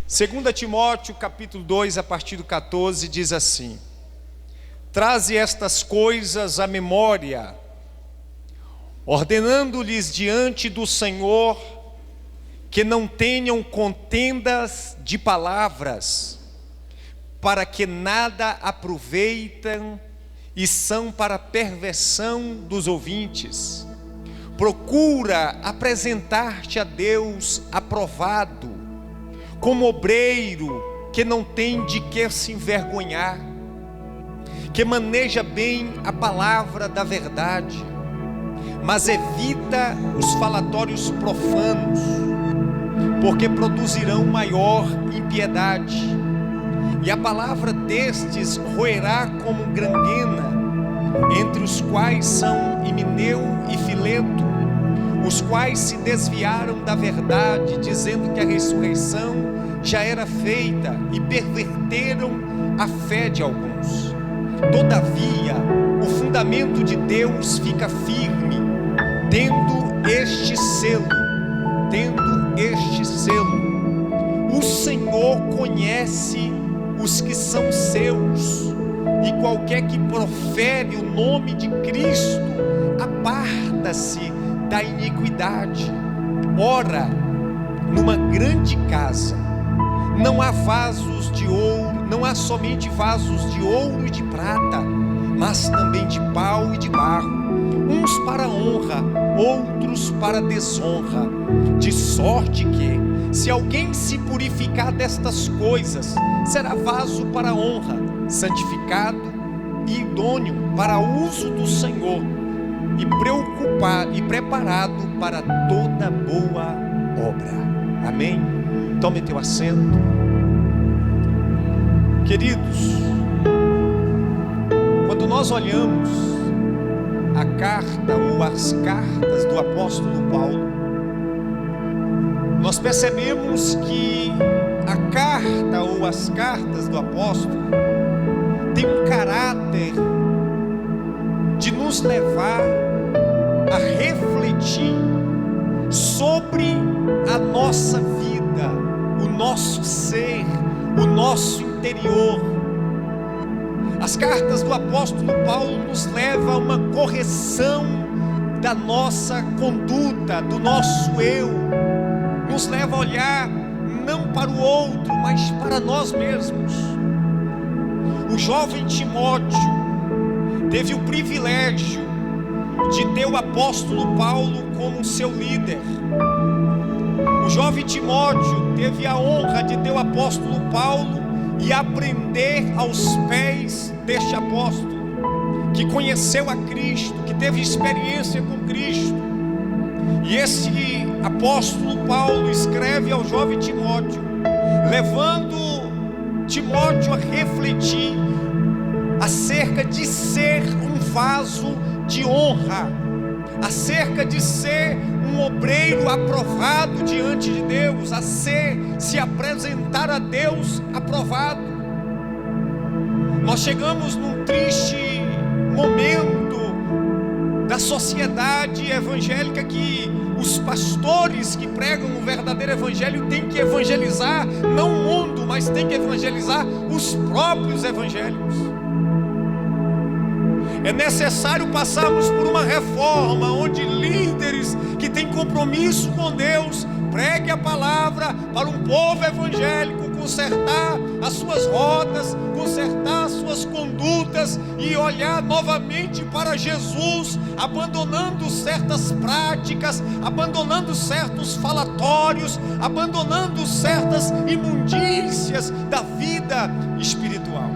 2 Timóteo capítulo 2, a partir do 14, diz assim: traze estas coisas à memória, ordenando-lhes diante do Senhor, que não tenham contendas de palavras, para que nada aproveitem e são para perversão dos ouvintes. Procura apresentar-te a Deus aprovado, como obreiro que não tem de que se envergonhar, que maneja bem a palavra da verdade, mas evita os falatórios profanos, porque produzirão maior impiedade, e a palavra destes roerá como granguena, entre os quais são Himeneu e Fileto, os quais se desviaram da verdade, dizendo que a ressurreição já era feita, e perverteram a fé de alguns. Todavia, o fundamento de Deus fica firme, tendo este selo. O Senhor conhece os que são seus, e qualquer que profere o nome de Cristo, aparta-se da iniquidade. Ora, numa grande casa, não há vasos de ouro, não há somente vasos de ouro e de prata, mas também de pau e de barro, uns para honra, outros para desonra, de sorte que, se alguém se purificar destas coisas, será vaso para honra, santificado e idôneo para uso do Senhor, e preparado para toda boa obra. Amém? Tome teu assento. Queridos, quando nós olhamos a carta ou as cartas do apóstolo Paulo, nós percebemos que a carta ou as cartas do apóstolo tem um caráter de nos levar a refletir sobre a nossa vida, o nosso ser, o nosso interior. As cartas do apóstolo Paulo nos levam a uma correção da nossa conduta, do nosso eu, nos leva a olhar não para o outro, mas para nós mesmos. O jovem Timóteo teve o privilégio de ter o apóstolo Paulo como seu líder. O jovem Timóteo teve a honra de ter o apóstolo Paulo e aprender aos pés deste apóstolo, que conheceu a Cristo, que teve experiência com Cristo. E esse apóstolo Paulo escreve ao jovem Timóteo, levando Timóteo a refletir acerca de ser um vaso de honra, acerca de ser um obreiro aprovado diante de Deus, se apresentar a Deus aprovado. Nós chegamos num triste momento da sociedade evangélica, que os pastores que pregam o verdadeiro evangelho têm que evangelizar não o mundo, mas têm que evangelizar os próprios evangélicos. É necessário passarmos por uma reforma, onde líderes que têm compromisso com Deus pregue a palavra para um povo evangélico, consertar as suas rotas, consertar as suas condutas e olhar novamente para Jesus, abandonando certas práticas, abandonando certos falatórios, abandonando certas imundícias da vida espiritual.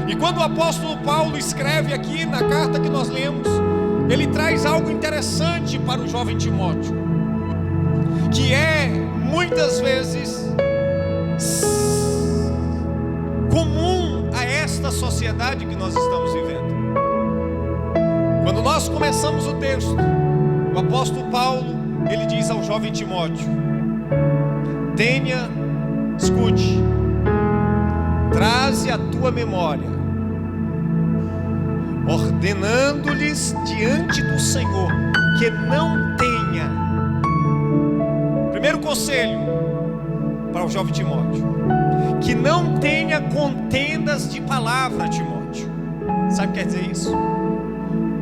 E quando o apóstolo Paulo escreve aqui na carta que nós lemos, ele traz algo interessante para o jovem Timóteo, que é muitas vezes comum a esta sociedade que nós estamos vivendo. Quando nós começamos o texto, o apóstolo Paulo, ele diz ao jovem Timóteo: escute, traze à tua memória, ordenando-lhes diante do Senhor, que não tenha. Primeiro conselho: para o jovem Timóteo: que não tenha contendas de palavra, Timóteo. Sabe o que quer dizer isso?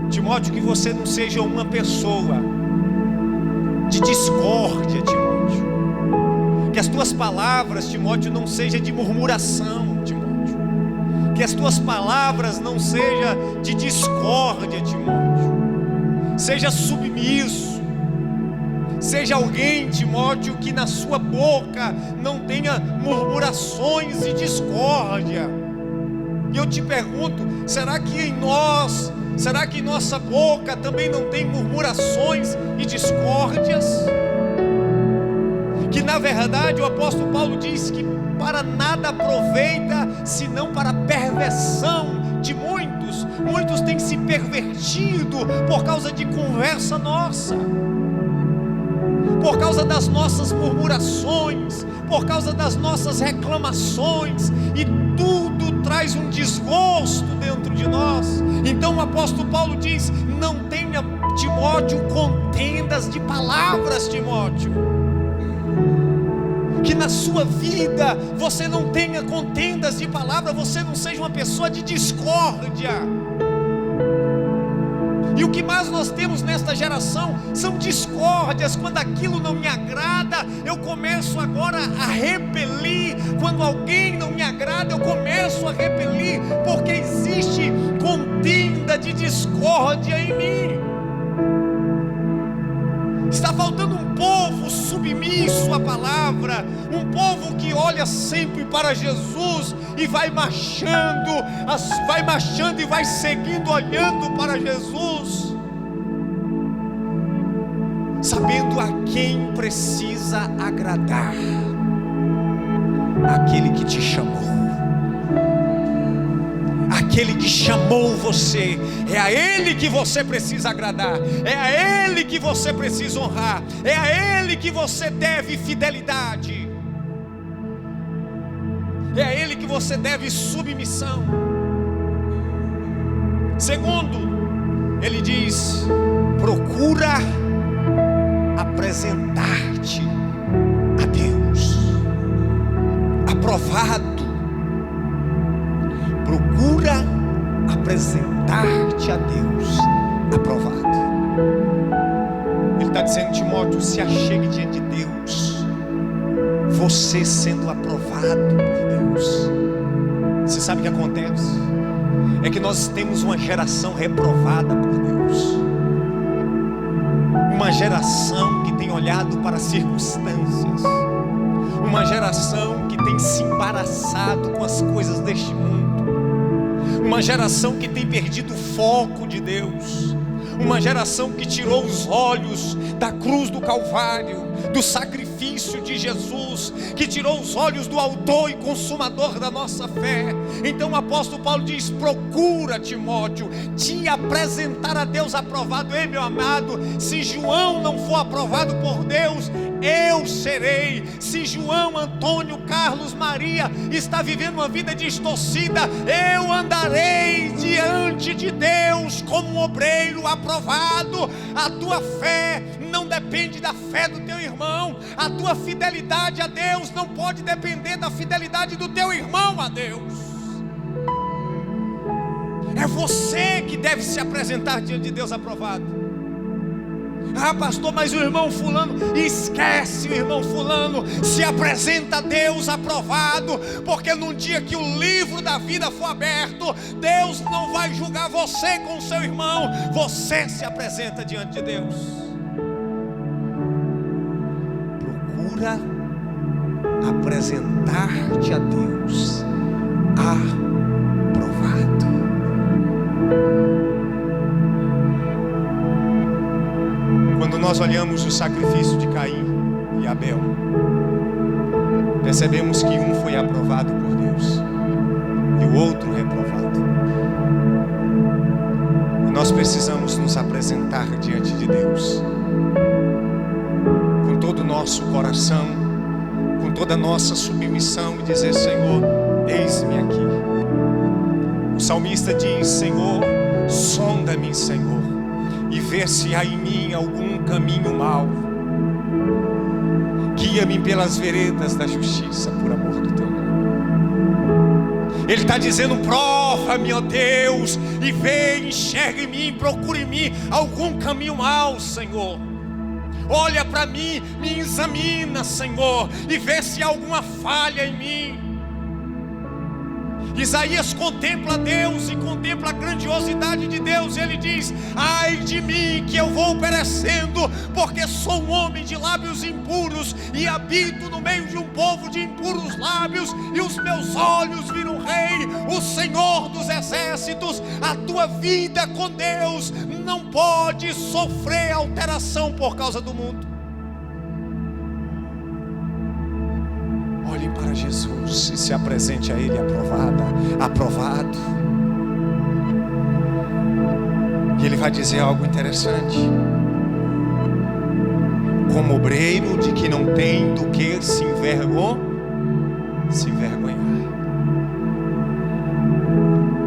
Timóteo, que você não seja uma pessoa de discórdia, Timóteo. Que as tuas palavras, Timóteo, não sejam de murmuração, Timóteo. Que as tuas palavras não sejam de discórdia, Timóteo. Seja submisso. Seja alguém, Timóteo, que na sua boca não tenha murmurações e discórdia. E eu te pergunto, será que em nossa boca também não tem murmurações e discórdias? Que na verdade o apóstolo Paulo diz que para nada aproveita, senão para a perversão de muitos. Muitos têm se pervertido por causa de conversa nossa, por causa das nossas murmurações, por causa das nossas reclamações, e tudo traz um desgosto dentro de nós. Então o apóstolo Paulo diz: não tenha, Timóteo, contendas de palavras, Timóteo. Que na sua vida você não tenha contendas de palavra, você não seja uma pessoa de discórdia. E o que mais nós temos nesta geração são discórdias. Quando aquilo não me agrada, eu começo agora a repelir. Quando alguém não me agrada, eu começo a repelir, porque existe contenda de discórdia em mim. Está faltando um povo submisso à palavra, um povo que olha sempre para Jesus e vai marchando e vai seguindo, olhando para Jesus, sabendo a quem precisa agradar: aquele que te chamou. Aquele que chamou você, é a Ele que você precisa agradar, é a Ele que você precisa honrar, é a Ele que você deve fidelidade, é a Ele que você deve submissão. Segundo, ele diz: procura apresentar-te a Deus aprovado. Procura apresentar-te a Deus aprovado. Ele está dizendo: Timóteo, se achegue diante de Deus, você sendo aprovado por Deus. Você sabe o que acontece? É que nós temos uma geração reprovada por Deus, uma geração que tem olhado para as circunstâncias, uma geração que tem se embaraçado com as coisas deste mundo, uma geração que tem perdido o foco de Deus, uma geração que tirou os olhos da cruz do Calvário, do sacrifício de Jesus, que tirou os olhos do autor e consumador da nossa fé. Então o apóstolo Paulo diz: procura, Timóteo, te apresentar a Deus aprovado. Ei, meu amado, se João não for aprovado por Deus, eu serei. Se João, Antônio, Carlos, Maria está vivendo uma vida distorcida, eu andarei diante de Deus como um obreiro aprovado. A tua fé não depende da fé do teu irmão, a tua fidelidade a Deus não pode depender da fidelidade do teu irmão a Deus. É você que deve se apresentar diante de Deus aprovado. Ah, pastor, mas o irmão fulano, esquece o irmão fulano, se apresenta a Deus aprovado, porque no dia que o livro da vida for aberto, Deus não vai julgar você com o seu irmão, você se apresenta diante de Deus. Procura apresentar-te a Deus aprovado. Quando nós olhamos o sacrifício de Caim e Abel, percebemos que um foi aprovado por Deus e o outro reprovado. E nós precisamos nos apresentar diante de Deus com todo o nosso coração, com toda a nossa submissão, e dizer: Senhor, eis-me aqui. O salmista diz: Senhor, sonda-me, Senhor, e vê se há em mim algum caminho mau, que guia-me pelas veredas da justiça, por amor do teu nome. Ele está dizendo: prova-me, ó Deus, e vê, enxerga em mim, procura em mim algum caminho mau, Senhor. Olha para mim, me examina, Senhor, e vê se há alguma falha em mim. Isaías contempla Deus e contempla a grandiosidade de Deus. Ele diz: ai de mim, que eu vou perecendo, porque sou um homem de lábios impuros e habito no meio de um povo de impuros lábios, e os meus olhos viram o Rei, o Senhor dos exércitos. A tua vida com Deus não pode sofrer alteração por causa do mundo. Olhe para Jesus e se apresente a Ele aprovado. E Ele vai dizer algo interessante: como obreiro de que não tem do que se envergonhar.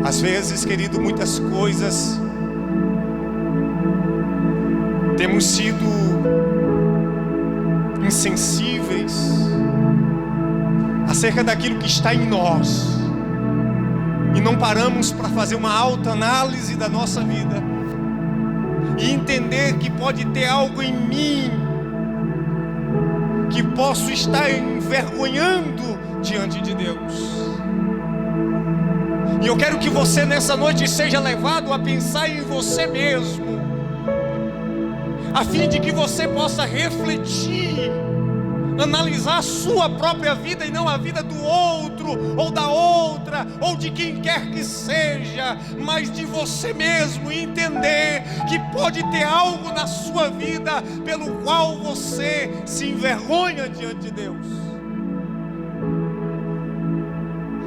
Às vezes, querido, muitas coisas temos sido insensíveis acerca daquilo que está em nós, e não paramos para fazer uma autoanálise da nossa vida e entender que pode ter algo em mim que posso estar envergonhando diante de Deus. E eu quero que você nessa noite seja levado a pensar em você mesmo, a fim de que você possa refletir, analisar a sua própria vida e não a vida do outro, ou da outra, ou de quem quer que seja, mas de você mesmo, e entender que pode ter algo na sua vida pelo qual você se envergonha diante de Deus.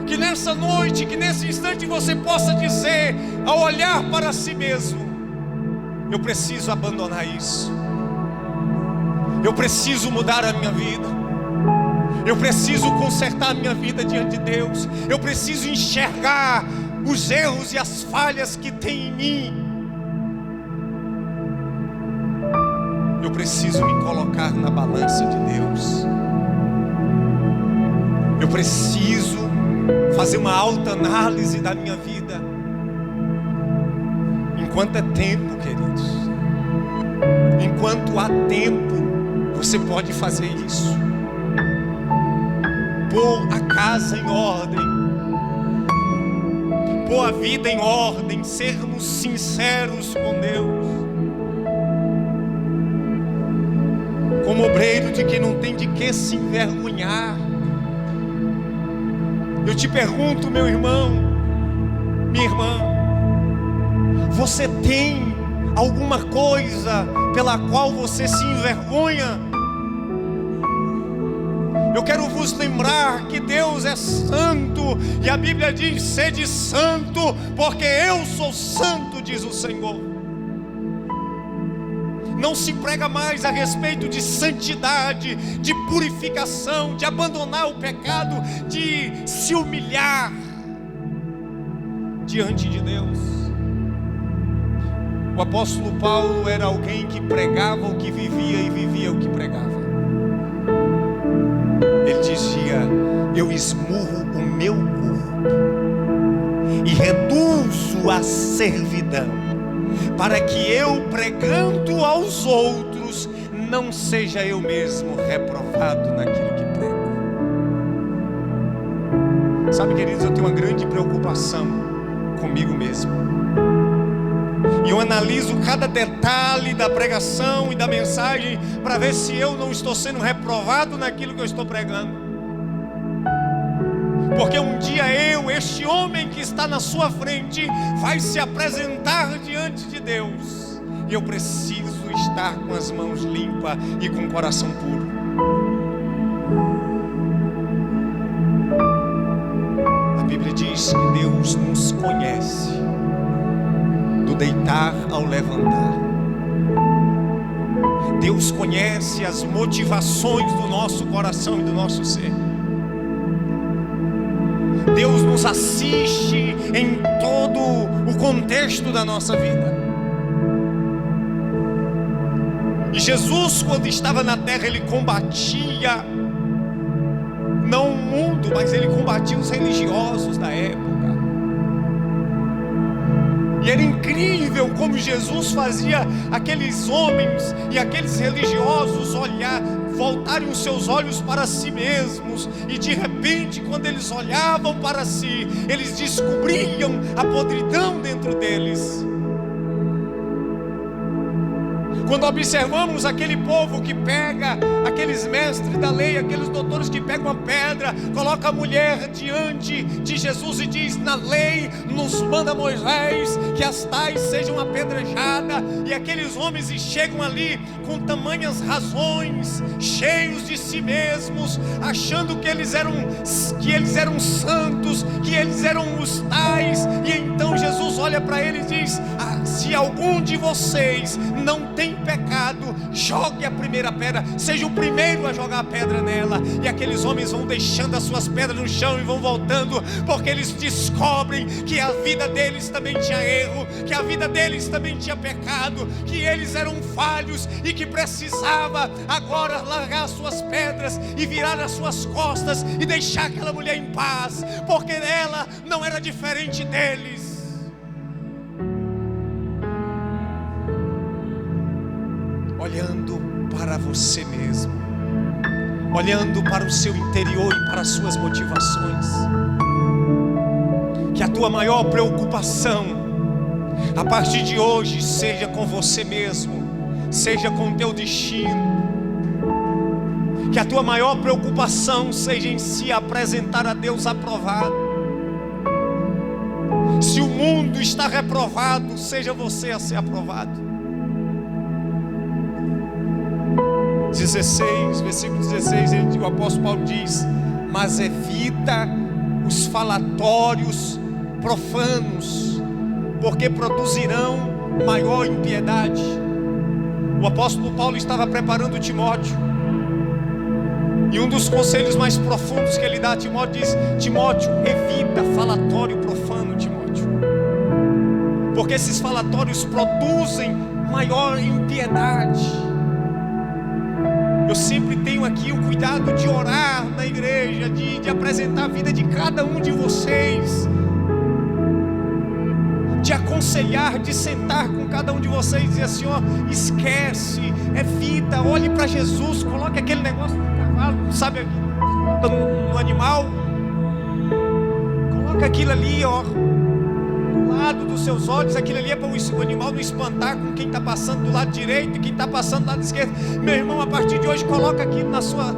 Que nessa noite, que nesse instante você possa dizer, ao olhar para si mesmo: eu preciso abandonar isso. Eu preciso mudar a minha vida. Eu preciso consertar a minha vida diante de Deus. Eu preciso enxergar os erros e as falhas que tem em mim. Eu preciso me colocar na balança de Deus. Eu preciso fazer uma autoanálise da minha vida. Enquanto é tempo, queridos, enquanto há tempo, você pode fazer isso. Pôr a casa em ordem, pôr a vida em ordem, sermos sinceros com Deus. Como obreiro de que não tem de que se envergonhar. Eu te pergunto, meu irmão, minha irmã, você tem alguma coisa pela qual você se envergonha? Eu quero vos lembrar que Deus é santo, e a Bíblia diz: sede santo, porque eu sou santo, diz o Senhor. Não se prega mais a respeito de santidade, de purificação, de abandonar o pecado, de se humilhar diante de Deus. O apóstolo Paulo era alguém que pregava o que vivia e vivia o que pregava. Ele dizia: eu esmurro o meu corpo e reduzo a servidão, para que eu, pregando aos outros, não seja eu mesmo reprovado naquilo que prego. Sabe, queridos, eu tenho uma grande preocupação comigo mesmo. E eu analiso cada detalhe da pregação e da mensagem para ver se eu não estou sendo reprovado naquilo que eu estou pregando. Porque um dia este homem que está na sua frente, vai se apresentar diante de Deus. E eu preciso estar com as mãos limpas e com o coração puro. A Bíblia diz que Deus nos conhece do deitar ao levantar. Deus conhece as motivações do nosso coração e do nosso ser. Deus nos assiste em todo o contexto da nossa vida. E Jesus, quando estava na terra, ele combatia mundo, mas ele combatia os religiosos da época. E era incrível como Jesus fazia aqueles homens e aqueles religiosos voltarem os seus olhos para si mesmos. E de repente, quando eles olhavam para si, eles descobriam a podridão dentro deles. Quando observamos aquele povo que pega, aqueles mestres da lei, aqueles doutores que pegam uma pedra, coloca a mulher diante de Jesus e diz: na lei nos manda Moisés que as tais sejam apedrejadas. E aqueles homens chegam ali com tamanhas razões, cheios de si mesmos, achando que eles eram santos, que eles eram os tais. E então Jesus olha para eles e diz: se algum de vocês não tem pecado, jogue a primeira pedra, seja o primeiro a jogar a pedra nela. E aqueles homens vão deixando as suas pedras no chão e vão voltando, porque eles descobrem que a vida deles também tinha erro, que a vida deles também tinha pecado, que eles eram falhos e que precisava agora largar as suas pedras e virar as suas costas e deixar aquela mulher em paz, porque ela não era diferente deles. Olhando para você mesmo, olhando para o seu interior e para as suas motivações, que a tua maior preocupação a partir de hoje seja com você mesmo, seja com o teu destino, que a tua maior preocupação seja em se apresentar a Deus aprovado. Se o mundo está reprovado, seja você a ser aprovado. 16, versículo 16, o apóstolo Paulo diz: mas evita os falatórios profanos, porque produzirão maior impiedade. O apóstolo Paulo estava preparando Timóteo, e um dos conselhos mais profundos que ele dá a Timóteo diz: Timóteo, evita falatório profano, Timóteo, porque esses falatórios produzem maior impiedade. Eu sempre tenho aqui o cuidado de orar na igreja, de apresentar a vida de cada um de vocês, de aconselhar, de sentar com cada um de vocês e dizer assim: ó, esquece, evita, olhe para Jesus, coloque aquele negócio no cavalo, sabe, no animal, coloca aquilo ali, ó, do lado dos seus olhos. Aquilo ali é para o animal não espantar com quem está passando do lado direito e quem está passando do lado esquerdo. Meu irmão, a partir de hoje, coloca aquilo na sua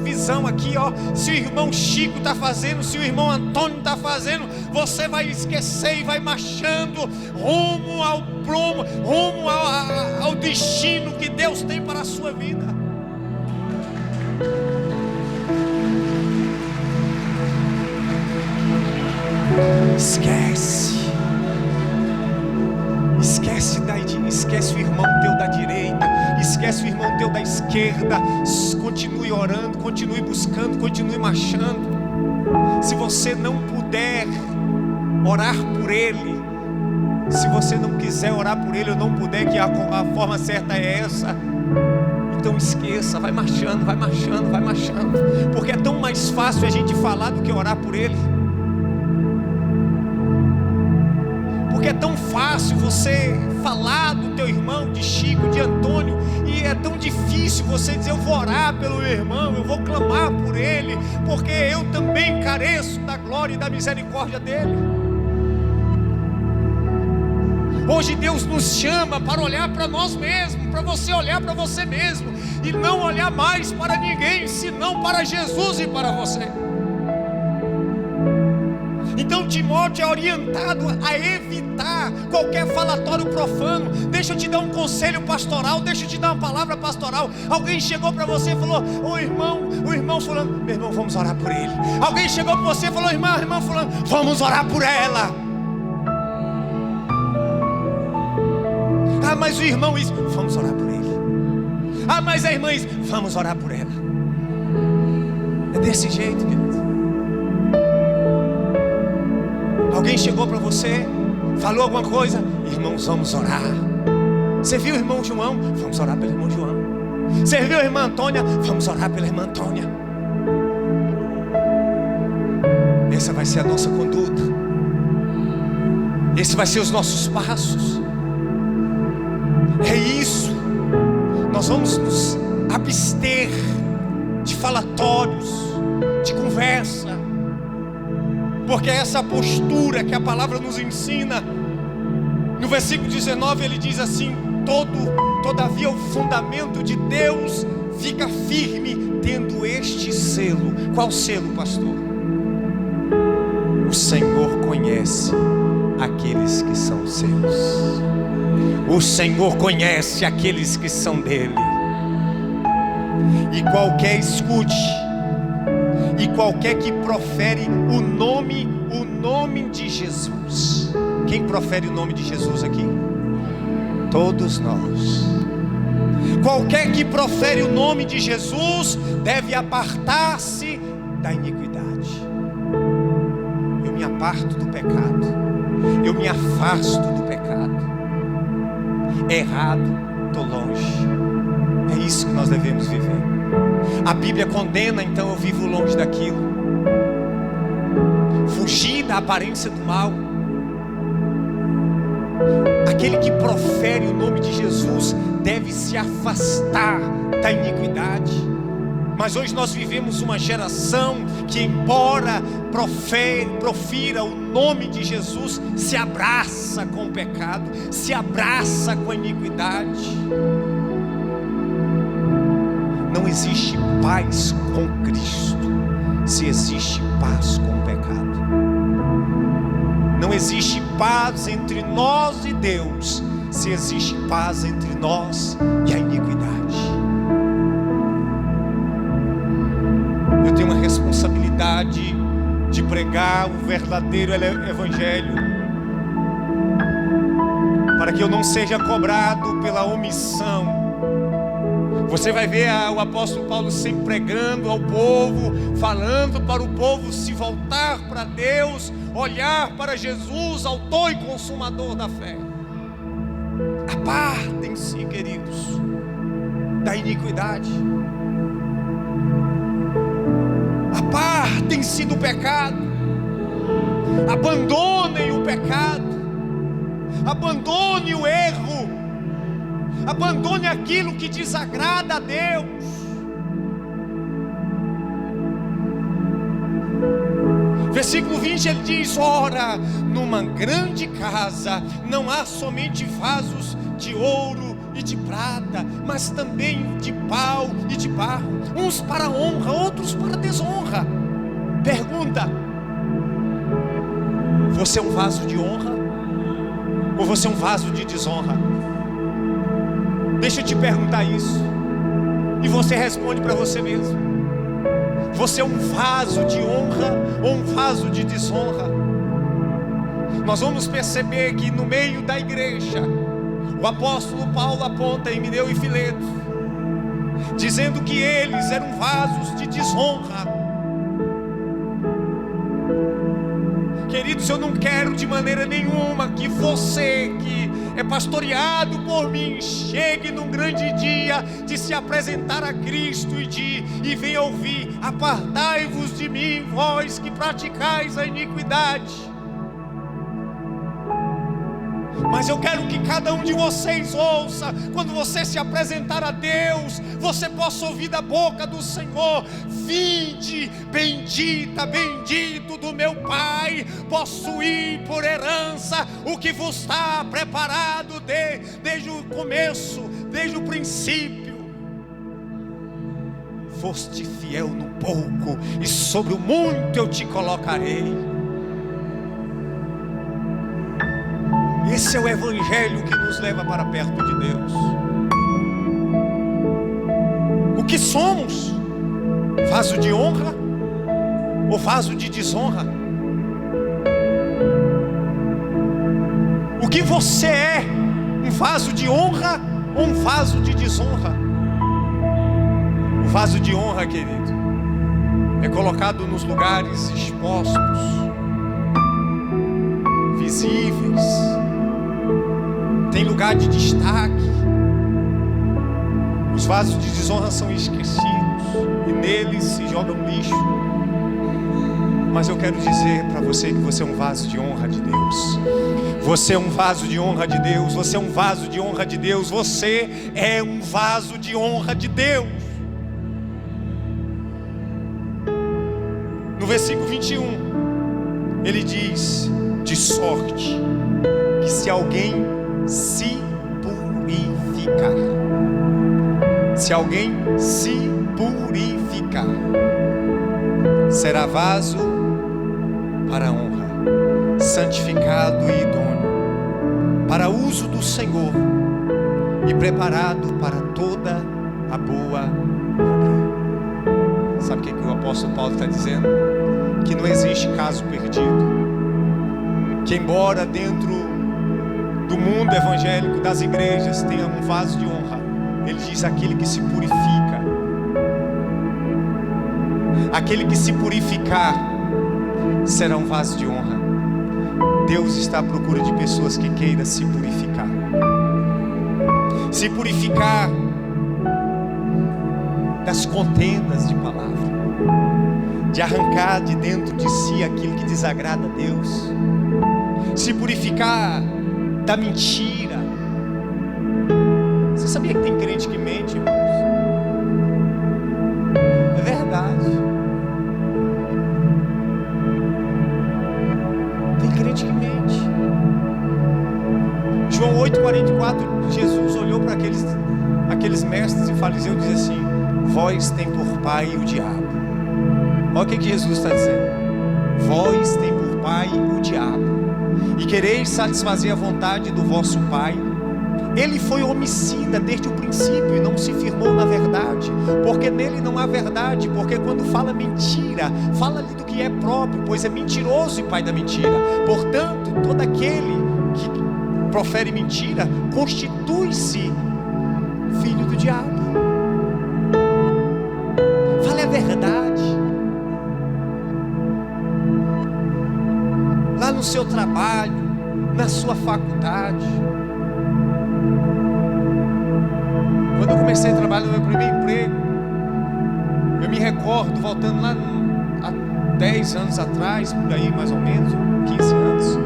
visão aqui, ó. Se o irmão Chico está fazendo, se o irmão Antônio está fazendo, você vai esquecer e vai marchando rumo ao prumo, rumo ao destino que Deus tem para a sua vida. Esquece o irmão teu da direita, esquece o irmão teu da esquerda. Continue orando, continue buscando, continue marchando. Se você não puder orar por ele, se você não quiser orar por ele ou não puder, que a forma certa é essa, então esqueça, vai marchando, vai marchando, vai marchando, porque é tão mais fácil a gente falar do que orar por ele. Porque é tão fácil você falar do teu irmão, de Chico, de Antônio, e é tão difícil você dizer: eu vou orar pelo meu irmão, eu vou clamar por ele, porque eu também careço da glória e da misericórdia dele. Hoje Deus nos chama para olhar para nós mesmos, para você olhar para você mesmo, e não olhar mais para ninguém, senão para Jesus e para você. Então Timóteo é orientado a evitar qualquer falatório profano. Deixa eu te dar um conselho pastoral, deixa eu te dar uma palavra pastoral. Alguém chegou para você e falou: o irmão fulano, meu irmão, vamos orar por ele. Alguém chegou para você e falou: irmão fulano, vamos orar por ela. Ah, mas o irmão isso, vamos orar por ele. Ah, mas a irmã isso, vamos orar por ela. É desse jeito, querido. Alguém chegou para você, falou alguma coisa: irmãos, vamos orar. Você viu o irmão João? Vamos orar pelo irmão João. Você viu a irmã Antônia? Vamos orar pela irmã Antônia. Essa vai ser a nossa conduta. Esse vai ser os nossos passos. É isso. Nós vamos nos abster de falatórios, de conversa, porque é essa postura que a palavra nos ensina. No versículo 19 ele diz assim: todavia o fundamento de Deus fica firme, tendo este selo. Qual selo, pastor? O Senhor conhece aqueles que são seus. O Senhor conhece aqueles que são dele. E qualquer escute, e qualquer que profere o nome de Jesus. Quem profere o nome de Jesus aqui? Todos nós. Qualquer que profere o nome de Jesus deve apartar-se da iniquidade. Eu me aparto do pecado, eu me afasto do pecado. Errado, estou longe. É isso que nós devemos viver. A Bíblia condena, então eu vivo longe daquilo. Fugir da aparência do mal. Aquele que profere o nome de Jesus deve se afastar da iniquidade. Mas hoje nós vivemos uma geração que, embora profira o nome de Jesus, se abraça com o pecado, se abraça com a iniquidade. Não existe paz com Cristo se existe paz com o pecado. Não existe paz entre nós e Deus se existe paz entre nós e a iniquidade. Eu tenho uma responsabilidade de pregar o verdadeiro evangelho, para que eu não seja cobrado pela omissão. Você vai ver o apóstolo Paulo sempre pregando ao povo, falando para o povo se voltar para Deus, olhar para Jesus, autor e consumador da fé. Apartem-se, queridos, da iniquidade. Apartem-se do pecado. Abandonem o pecado. Abandone o erro. Abandone aquilo que desagrada a Deus. Versículo 20 ele diz: ora, numa grande casa não há somente vasos de ouro e de prata, mas também de pau e de barro, uns para honra, outros para desonra. Pergunta: você é um vaso de honra ou você é um vaso de desonra? Deixa eu te perguntar isso, e você responde para você mesmo. Você é um vaso de honra ou um vaso de desonra? Nós vamos perceber que no meio da igreja, o apóstolo Paulo aponta Himeneu e Fileto, dizendo que eles eram vasos de desonra. Queridos, eu não quero de maneira nenhuma que você que é pastoreado por mim chegue num grande dia de se apresentar a Cristo e venha ouvir: apartai-vos de mim, vós que praticais a iniquidade. Mas eu quero que cada um de vocês ouça, quando você se apresentar a Deus, você possa ouvir da boca do Senhor: vinde, bendita, bendito do meu Pai, possuir por herança o que vos está preparado desde o começo, desde o princípio. Foste fiel no pouco, e sobre o muito eu te colocarei. Esse é o evangelho que nos leva para perto de Deus. O que somos? Vaso de honra ou vaso de desonra? O que você é? Um vaso de honra ou um vaso de desonra? O vaso de honra, querido, é colocado nos lugares expostos, visíveis, tem lugar de destaque. Os vasos de desonra são esquecidos e neles se joga um lixo. Mas eu quero dizer para você que você é um vaso de honra de Deus. Você é um vaso de honra de Deus. Você é um vaso de honra de Deus. Você é um vaso de honra de Deus. No versículo 21, ele diz: de sorte que se alguém se purificar, se alguém se purificar, será vaso para a honra, santificado e idôneo, para uso do Senhor e preparado para toda a boa obra. Sabe o que o apóstolo Paulo está dizendo? Que não existe caso perdido. Que embora dentro do mundo evangélico, das igrejas, tenha um vaso de honra, ele diz: aquele que se purifica, aquele que se purificar, será um vaso de honra. Deus está à procura de pessoas que queiram se purificar. Se purificar das contendas de palavra, de arrancar de dentro de si aquilo que desagrada a Deus, se purificar da mentira. Você sabia que tem crente que mente, irmãos? É verdade. Tem crente que mente. João 8,44, Jesus olhou para aqueles mestres e fariseus e disse assim: vós tem por pai o diabo. Olha o que Jesus está dizendo: vós tem por pai o diabo, e quereis satisfazer a vontade do vosso pai. Ele foi homicida desde o princípio e não se firmou na verdade, porque nele não há verdade. Porque quando fala mentira, fala ali do que é próprio, pois é mentiroso e pai da mentira. Portanto, todo aquele que profere mentira constitui-se filho do diabo. Fale a verdade. Lá no seu trabalho, na sua faculdade. Quando eu comecei a trabalhar no meu primeiro emprego, eu me recordo, voltando lá há 10 anos atrás, por aí mais ou menos, 15 anos.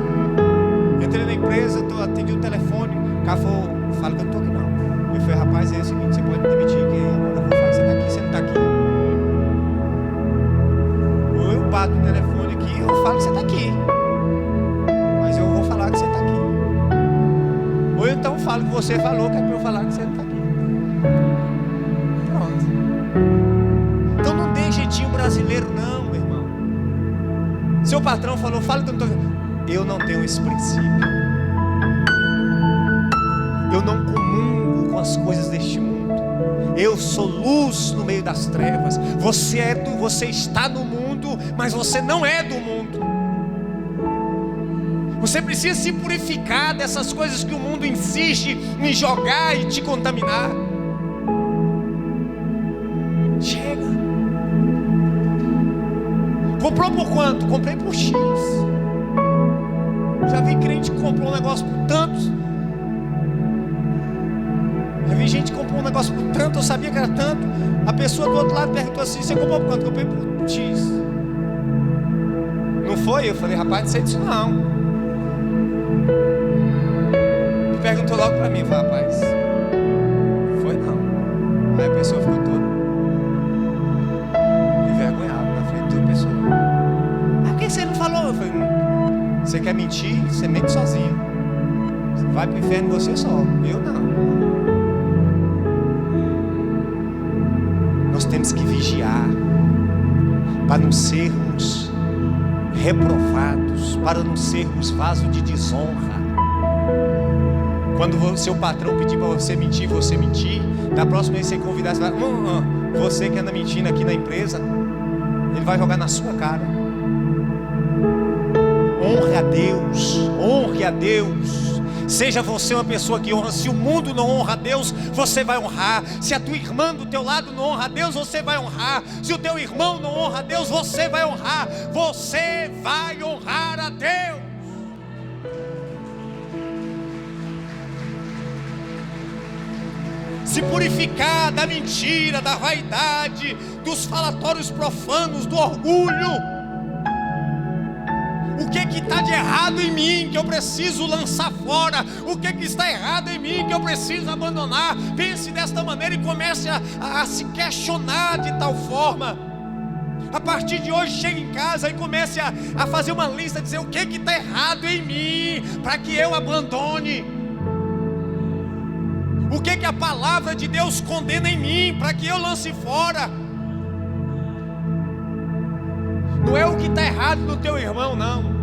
Entrei na empresa, atendi o telefone, o cara falou: fala que eu não estou aqui não. Eu falei: rapaz, é o seguinte, você pode me demitir, que agora eu vou falar que você está aqui, você não está aqui. Ou eu bato no telefone aqui, eu falo que você está aqui, mas eu vou falar que você está aqui. Ou eu então falo que você falou, que é para eu falar que você não está aqui. Pronto. Então não dê jeitinho brasileiro não, meu irmão. Seu patrão falou: fala que eu não estou aqui. Eu não tenho esse princípio. Eu não comungo com as coisas deste mundo. Eu sou luz no meio das trevas. Você está no mundo, mas você não é do mundo. Você precisa se purificar dessas coisas que o mundo insiste em jogar e te contaminar. Chega. Comprou por quanto? Comprei por X. Já vi crente que comprou um negócio por tantos. Já vi gente que comprou um negócio por tanto. Eu sabia que era tanto. A pessoa do outro lado perguntou assim: você comprou por quanto? Comprei por X. Não foi? Eu falei: rapaz, não sei disso não. Me perguntou logo pra mim. Eu falei: rapaz, foi não. Aí a pessoa ficou toda envergonhada na frente de outra pessoa. Por que você não falou? Eu falei: você quer mentir? Você mente sozinho. Você vai para o inferno você só. Eu não. Nós temos que vigiar para não sermos reprovados, para não sermos vaso de desonra. Quando o seu patrão pedir para você mentir, da próxima vez que você convidar, você vai: você que anda mentindo aqui na empresa, ele vai jogar na sua cara. Honre a Deus, honre a Deus. Seja você uma pessoa que honra. Se o mundo não honra a Deus, você vai honrar. Se a tua irmã do teu lado não honra a Deus, você vai honrar. Se o teu irmão não honra a Deus, você vai honrar. Você vai honrar a Deus. Se purificar da mentira, da vaidade, dos falatórios profanos, do orgulho. O que está de errado em mim que eu preciso lançar fora? O que está errado em mim que eu preciso abandonar? Pense desta maneira e comece a se questionar de tal forma. A partir de hoje, chegue em casa e comece a fazer uma lista, dizer o que está errado em mim, para que eu abandone. O que a palavra de Deus condena em mim, para que eu lance fora. Não é o que está errado no teu irmão, não.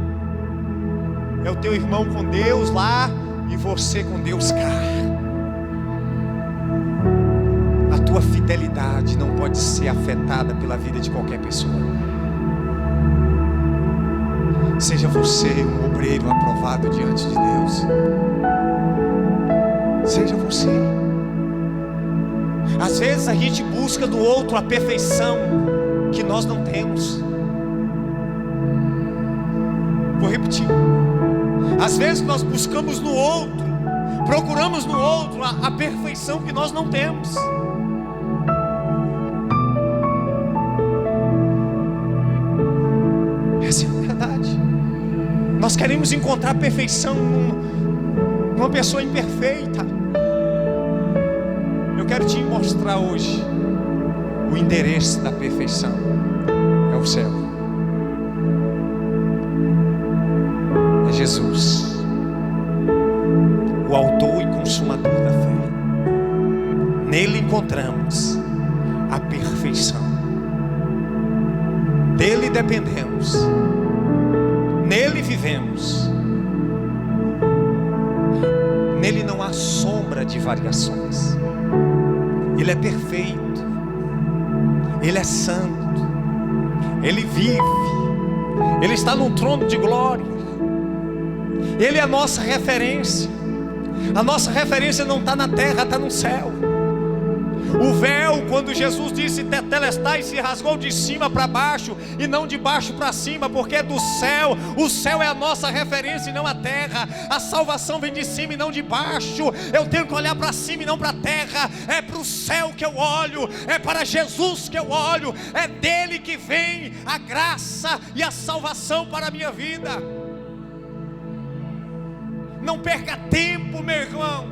É o teu irmão com Deus lá e você com Deus cá. A tua fidelidade não pode ser afetada pela vida de qualquer pessoa. Seja você um obreiro aprovado diante de Deus. Seja você. Às vezes a gente busca do outro a perfeição que nós não temos. Vou repetir. Às vezes nós buscamos no outro, procuramos no outro a perfeição que nós não temos. Essa é a verdade. Nós queremos encontrar perfeição numa pessoa imperfeita. Eu quero te mostrar hoje o endereço da perfeição. É o céu. É Jesus, o autor e consumador da fé. Nele encontramos a perfeição. Dele dependemos. Nele vivemos. Nele não há sombra de variações. Ele é perfeito. Ele é santo. Ele vive. Ele está no trono de glória. Ele é a nossa referência. A nossa referência não está na terra, está no céu. O véu, quando Jesus disse tetelestai, se rasgou de cima para baixo e não de baixo para cima, porque é do céu. O céu é a nossa referência e não a terra. A salvação vem de cima e não de baixo. Eu tenho que olhar para cima e não para a terra. É para o céu que eu olho, é para Jesus que eu olho. É dele que vem a graça e a salvação para a minha vida. Não perca tempo, meu irmão,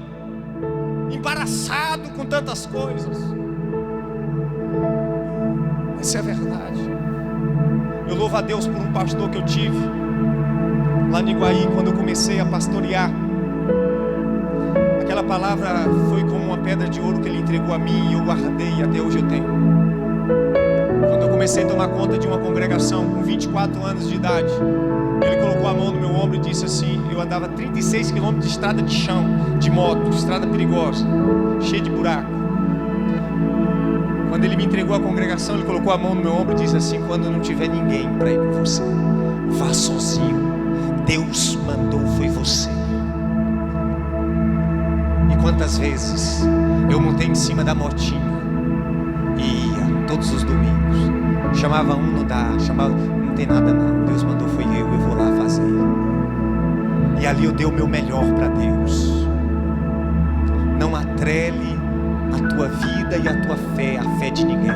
embaraçado com tantas coisas. Essa é a verdade. Eu louvo a Deus por um pastor que eu tive lá em Iguaí, quando eu comecei a pastorear. Aquela palavra foi como uma pedra de ouro que ele entregou a mim, e eu guardei e até hoje eu tenho. Quando eu comecei a tomar conta de uma congregação com 24 anos de idade, ele colocou a mão no meu ombro e disse assim: eu andava 36 quilômetros de estrada de chão, de moto, estrada perigosa, cheia de buraco. Quando ele me entregou a congregação, ele colocou a mão no meu ombro e disse assim: quando não tiver ninguém para ir com você, vá sozinho. Deus mandou, foi você. E quantas vezes eu montei em cima da motinha e ia todos os domingos. Chamava um, não dá, chamava, não tem nada não, Deus mandou, foi eu vou lá fazer. E ali eu dei o meu melhor para Deus. Não atrele a tua vida e a tua fé, a fé de ninguém.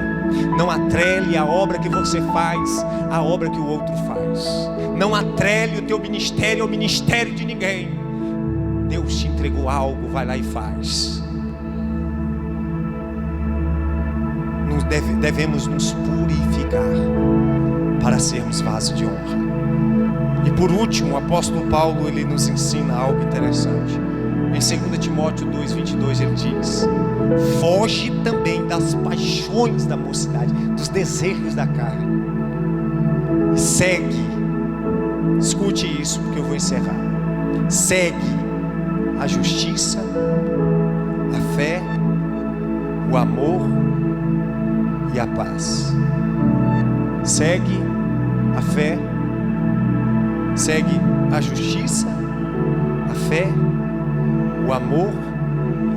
Não atrele a obra que você faz à obra que o outro faz. Não atrele o teu ministério ao ministério de ninguém. Deus te entregou algo, vai lá e faz. Devemos nos purificar para sermos vasos de honra. E por último, o apóstolo Paulo, ele nos ensina algo interessante. Em 2 Timóteo 2:22 ele diz: foge também das paixões da mocidade, dos desejos da carne. Segue, escute isso porque eu vou encerrar. Segue a justiça, a fé, o amor e a paz. Segue a fé, segue a justiça, a fé, o amor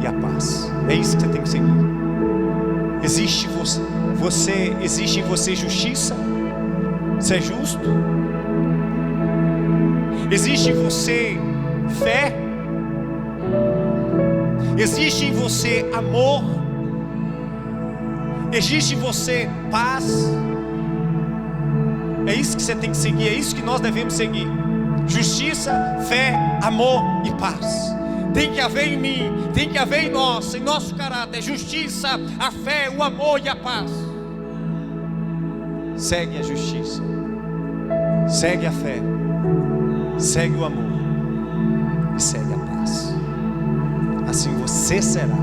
e a paz. É isso que você tem que seguir. Existe em você justiça? Você é justo? Existe em você fé? Existe em você amor? Existe em você paz? É isso que você tem que seguir, é isso que nós devemos seguir. Justiça, fé, amor e paz. Tem que haver em mim, tem que haver em nós, em nosso caráter, justiça, a fé, o amor e a paz. Segue a justiça, segue a fé, segue o amor e segue a paz. Assim você será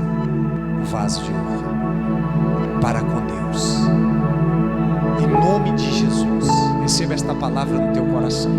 o vaso de honra para com Deus. Em nome de Jesus, receba esta palavra no teu coração.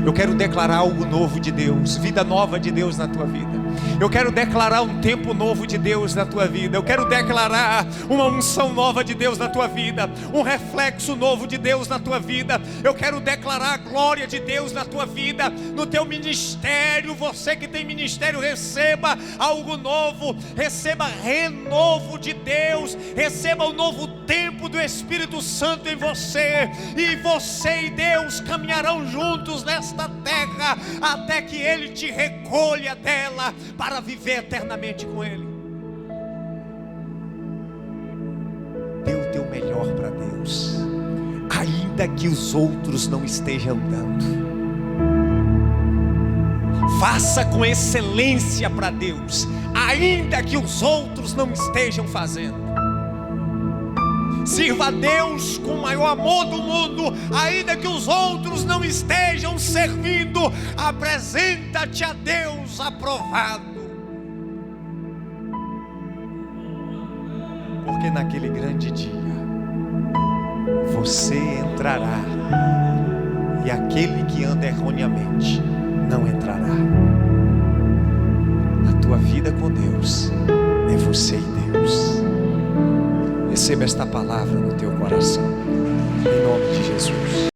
Eu quero declarar algo novo de Deus, vida nova de Deus na tua vida. Eu quero declarar um tempo novo de Deus na tua vida. Eu quero declarar uma unção nova de Deus na tua vida, um reflexo novo de Deus na tua vida. Eu quero declarar a glória de Deus na tua vida, no teu ministério. Você que tem ministério, receba algo novo, receba renovo de Deus, receba o novo tempo do Espírito Santo em você, e você e Deus caminharão juntos nesta terra, até que Ele te recolha dela, para viver eternamente com Ele. Dê o teu melhor para Deus, ainda que os outros não estejam dando. Faça com excelência para Deus, ainda que os outros não estejam fazendo. Sirva a Deus com o maior amor do mundo, ainda que os outros não estejam servindo. Apresenta-te a Deus aprovado, porque naquele grande dia você entrará, e aquele que anda erroneamente não entrará. A tua vida com Deus é você e Deus. Receba esta palavra no teu coração, em nome de Jesus.